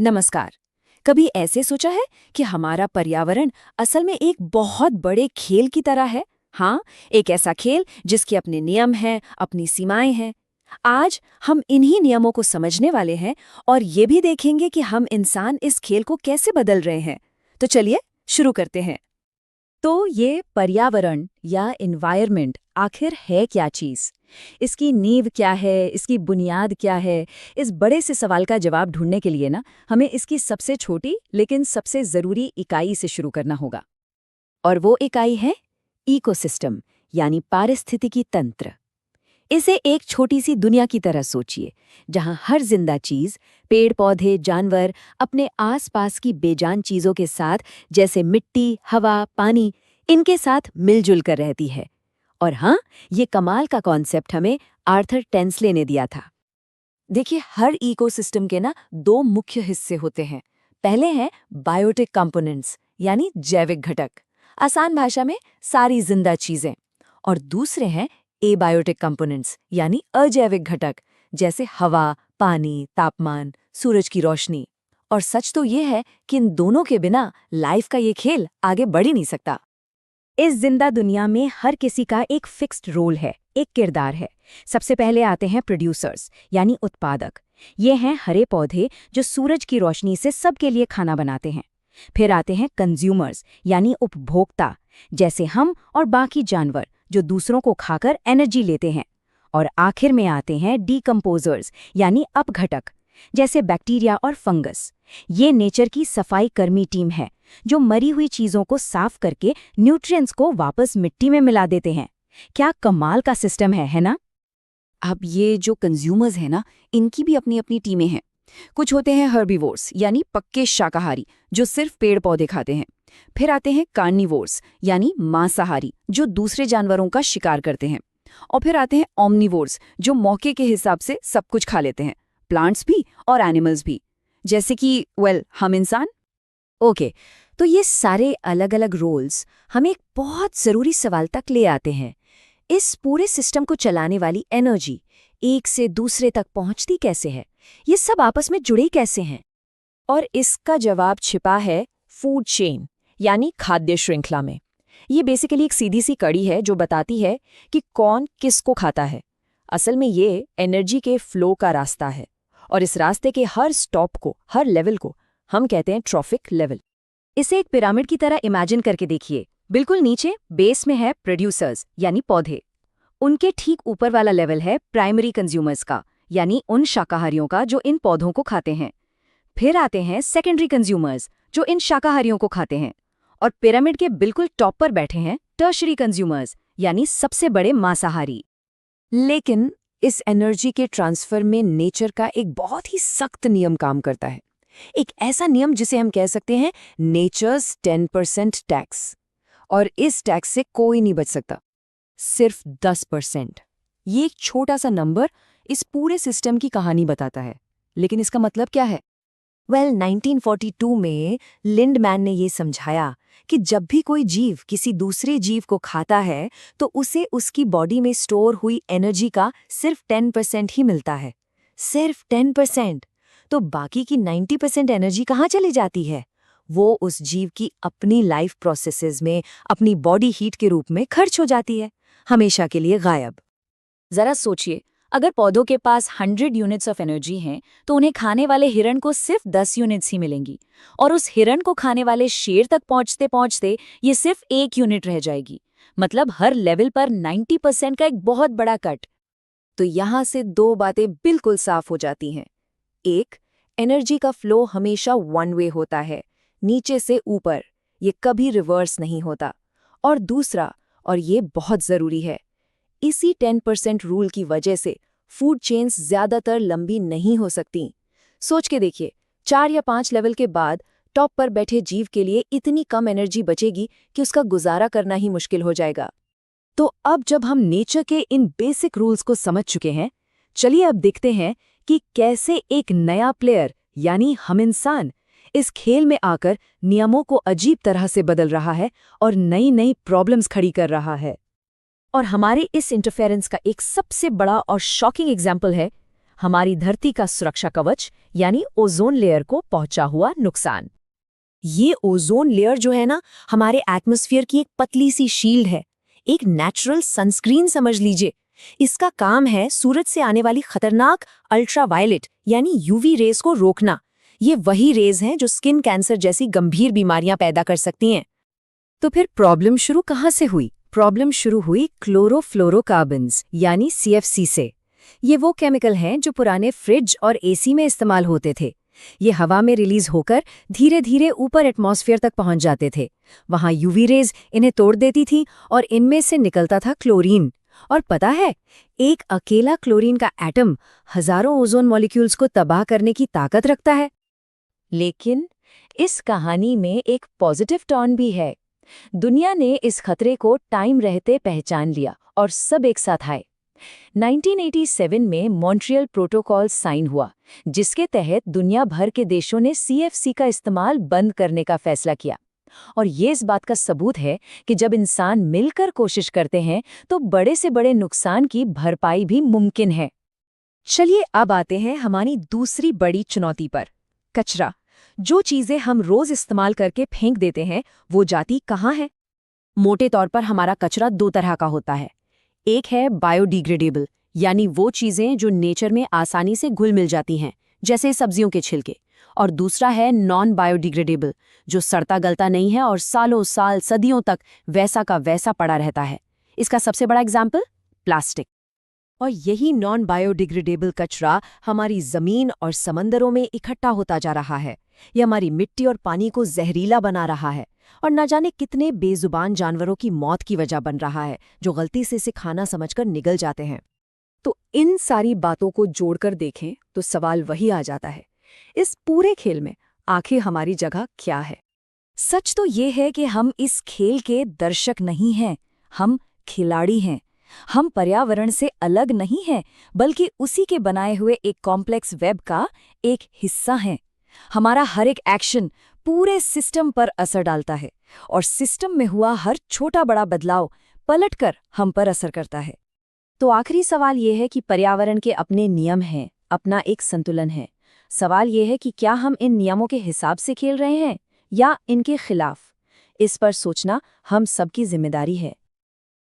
नमस्कार। कभी ऐसे सोचा है कि हमारा पर्यावरण असल में एक बहुत बड़े खेल की तरह है? हाँ, एक ऐसा खेल जिसके अपने नियम हैं, अपनी सीमाएं हैं। आज हम इन्हीं नियमों को समझने वाले हैं और ये भी देखेंगे कि हम इंसान इस खेल को कैसे बदल रहे हैं। तो चलिए शुरू करते हैं। तो ये पर्यावरण या एनवायरनमेंट आखिर है क्या चीज़? इसकी नींव क्या है, इसकी बुनियाद क्या है? इस बड़े से सवाल का जवाब ढूंढने के लिए ना हमें इसकी सबसे छोटी लेकिन सबसे ज़रूरी इकाई से शुरू करना होगा। और वो इकाई है इकोसिस्टम, यानी पारिस्थितिकी तंत्र। इसे एक छोटी सी दुनिया की तरह सोचिए, जहां हर जिंदा चीज, पेड़ पौधे, जानवर अपने आसपास की बेजान चीजों के साथ, जैसे मिट्टी, हवा, पानी, इनके साथ मिलजुल कर रहती है। और हाँ, ये कमाल का कॉन्सेप्ट हमें आर्थर टेंसले ने दिया था। देखिए, हर इकोसिस्टम के ना दो मुख्य हिस्से होते हैं। पहले हैं बायोटिक कंपोनेंट्स, यानी जैविक घटक, आसान भाषा में सारी जिंदा चीजें। और दूसरे हैं एबायोटिक कंपोनेंट्स, यानी अजैविक घटक, जैसे हवा, पानी, तापमान, सूरज की रोशनी। और सच तो ये है कि इन दोनों के बिना लाइफ का ये खेल आगे बढ़ ही नहीं सकता। इस जिंदा दुनिया में हर किसी का एक फिक्स्ड रोल है, एक किरदार है। सबसे पहले आते हैं प्रोड्यूसर्स, यानी उत्पादक। ये हैं हरे पौधे जो सूरज की रोशनी से सबके लिए खाना बनाते हैं। फिर आते हैं कंज्यूमर्स, यानी उपभोक्ता, जैसे हम और बाकी जानवर जो दूसरों को खाकर एनर्जी लेते हैं। और आखिर में आते हैं डीकंपोजर्स, यानी अपघटक, जैसे बैक्टीरिया और फंगस। ये नेचर की सफाई कर्मी टीम है जो मरी हुई चीजों को साफ करके न्यूट्रिएंट्स को वापस मिट्टी में मिला देते हैं। क्या कमाल का सिस्टम है ना? अब ये जो कंज्यूमर्स हैं ना, इनकी भी अपनी अपनी टीमें हैं। कुछ होते हैं हर्बीवोर्स, यानी पक्के शाकाहारी जो सिर्फ पेड़ पौधे खाते हैं। फिर आते हैं कार्निवोर्स, यानी मांसाहारी जो दूसरे जानवरों का शिकार करते हैं। और फिर आते हैं ओमनिवोर्स जो मौके के हिसाब से सब कुछ खा लेते हैं, प्लांट्स भी और एनिमल्स भी, जैसे कि हम इंसान। ओके, तो ये सारे अलग अलग रोल्स हमें एक बहुत ज़रूरी सवाल तक ले आते हैं। इस पूरे सिस्टम को चलाने वाली एनर्जी एक से दूसरे तक पहुंचती कैसे है? ये सब आपस में जुड़े कैसे हैं? और इसका जवाब छिपा है फूड चेन, यानी खाद्य श्रृंखला में। ये बेसिकली एक सीधी सी कड़ी है जो बताती है कि कौन किसको खाता है। असल में ये एनर्जी के फ्लो का रास्ता है, और इस रास्ते के हर स्टॉप को, हर लेवल को हम कहते हैं ट्रॉफिक लेवल। इसे एक पिरामिड की तरह इमेजिन करके देखिए। बिल्कुल नीचे बेस में है प्रोड्यूसर्स, यानी पौधे। उनके ठीक ऊपर वाला लेवल है प्राइमरी कंज्यूमर्स का, यानी उन शाकाहारियों का जो इन पौधों को खाते हैं। फिर आते हैं सेकेंडरी कंज्यूमर्स जो इन शाकाहारियों को खाते हैं। और पिरामिड के बिल्कुल टॉप पर बैठे हैं टर्शरी कंज्यूमर्स, यानी सबसे बड़े मांसाहारी। लेकिन इस एनर्जी के ट्रांसफर में नेचर का एक बहुत ही सख्त नियम काम करता है। एक ऐसा नियम जिसे हम कह सकते हैं नेचर्स 10% टैक्स। और इस टैक्स से कोई नहीं बच सकता, सिर्फ 10%। ये एक छोटा सा नंबर इस पूरे सिस्टम की कहानी बताता है। लेकिन इसका मतलब क्या है? 1942 में लिंडमैन ने ये समझाया कि जब भी कोई जीव किसी दूसरे जीव को खाता है तो उसे उसकी बॉडी में स्टोर हुई एनर्जी का सिर्फ 10% ही मिलता है। सिर्फ 10%। तो बाकी की 90% एनर्जी कहाँ चली जाती है? वो उस जीव की अपनी लाइफ प्रोसेसेस में, अपनी बॉडी हीट के रूप में खर्च हो जाती है, हमेशा के लिए गायब। जरा सोचिए, अगर पौधों के पास 100 यूनिट्स ऑफ एनर्जी हैं तो उन्हें खाने वाले हिरण को सिर्फ 10 यूनिट्स ही मिलेंगी, और उस हिरण को खाने वाले शेर तक पहुंचते पहुंचते ये सिर्फ 1 यूनिट रह जाएगी। मतलब हर लेवल पर 90% का एक बहुत बड़ा कट। तो यहाँ से दो बातें बिल्कुल साफ हो जाती हैं। एक, एनर्जी का फ्लो हमेशा वन वे होता है, नीचे से ऊपर, ये कभी रिवर्स नहीं होता। और दूसरा, और ये बहुत ज़रूरी है, इसी 10% रूल की वजह से फूड चेन्स ज़्यादातर लंबी नहीं हो सकती। सोच के देखिए, 4 या 5 लेवल के बाद टॉप पर बैठे जीव के लिए इतनी कम एनर्जी बचेगी कि उसका गुजारा करना ही मुश्किल हो जाएगा। तो अब जब हम नेचर के इन बेसिक रूल्स को समझ चुके हैं, चलिए अब देखते हैं कि कैसे एक नया प्लेयर, यानी हम इंसान, इस खेल में आकर नियमों को अजीब तरह से बदल रहा है और नई नई प्रॉब्लम्स खड़ी कर रहा है। और हमारे इस इंटरफेरेंस का एक सबसे बड़ा और शॉकिंग एग्जाम्पल है हमारी धरती का सुरक्षा कवच, यानी ओजोन लेयर को पहुंचा हुआ नुकसान। ये ओजोन लेयर जो है ना, हमारे एटमॉस्फेयर की एक पतली सी शील्ड है, एक नेचुरल सनस्क्रीन समझ लीजिए। इसका काम है सूरज से आने वाली खतरनाक अल्ट्रावायलेट यानी यूवी रेज को रोकना। ये वही रेज हैं जो स्किन कैंसर जैसी गंभीर बीमारियां पैदा कर सकती हैं। तो फिर प्रॉब्लम शुरू कहाँ से हुई? प्रॉब्लम शुरू हुई क्लोरोफ्लोरोकार्बन्स यानी CFC से। ये वो केमिकल हैं जो पुराने फ्रिज और AC में इस्तेमाल होते थे। ये हवा में रिलीज होकर धीरे धीरे ऊपर एटमॉस्फेयर तक पहुंच जाते थे। वहां यूवी रेज इन्हें तोड़ देती थी और इनमें से निकलता था क्लोरीन। और पता है, एक अकेला क्लोरीन का एटम हजारों ओजोन मॉलिक्यूल्स को तबाह करने की ताकत रखता है। लेकिन इस कहानी में एक पॉजिटिव टर्न भी है। दुनिया ने इस खतरे को टाइम रहते पहचान लिया और सब एक साथ आए। 1987 में मॉन्ट्रियल प्रोटोकॉल साइन हुआ, जिसके तहत दुनिया भर के देशों ने CFC का इस्तेमाल बंद करने का फैसला किया। और ये इस बात का सबूत है कि जब इंसान मिलकर कोशिश करते हैं तो बड़े से बड़े नुकसान की भरपाई भी मुमकिन है। चलिए अब आते हैं हमारी दूसरी बड़ी चुनौती पर, कचरा। जो चीजें हम रोज इस्तेमाल करके फेंक देते हैं, वो जाती कहाँ है? मोटे तौर पर हमारा कचरा दो तरह का होता है। एक है बायोडिग्रेडेबल, यानी वो चीजें जो नेचर में आसानी से घुल मिल जाती हैं, जैसे सब्जियों के छिलके। और दूसरा है नॉन बायोडिग्रेडेबल, जो सड़ता गलता नहीं है और सालों साल सदियों तक वैसा का वैसा पड़ा रहता है। इसका सबसे बड़ा एग्जाम्पल प्लास्टिक। और यही नॉन बायोडिग्रेडेबल कचरा हमारी जमीन और समंदरों में इकट्ठा होता जा रहा है। ये हमारी मिट्टी और पानी को जहरीला बना रहा है और न जाने कितने बेजुबान जानवरों की मौत की वजह बन रहा है, जो गलती से इसे खाना समझकर निगल जाते हैं। तो इन सारी बातों को जोड़कर देखें तो सवाल वही आ जाता है, इस पूरे खेल में आखिर हमारी जगह क्या है? सच तो ये है कि हम इस खेल के दर्शक नहीं हैं, हम खिलाड़ी हैं। हम पर्यावरण से अलग नहीं हैं, बल्कि उसी के बनाए हुए एक कॉम्प्लेक्स वेब का एक हिस्सा हैं। हमारा हर एक एक्शन पूरे सिस्टम पर असर डालता है और सिस्टम में हुआ हर छोटा बड़ा बदलाव पलटकर हम पर असर करता है। तो आखिरी सवाल ये है कि पर्यावरण के अपने नियम हैं, अपना एक संतुलन है। सवाल ये है कि क्या हम इन नियमों के हिसाब से खेल रहे हैं या इनके खिलाफ? इस पर सोचना हम सबकी जिम्मेदारी है।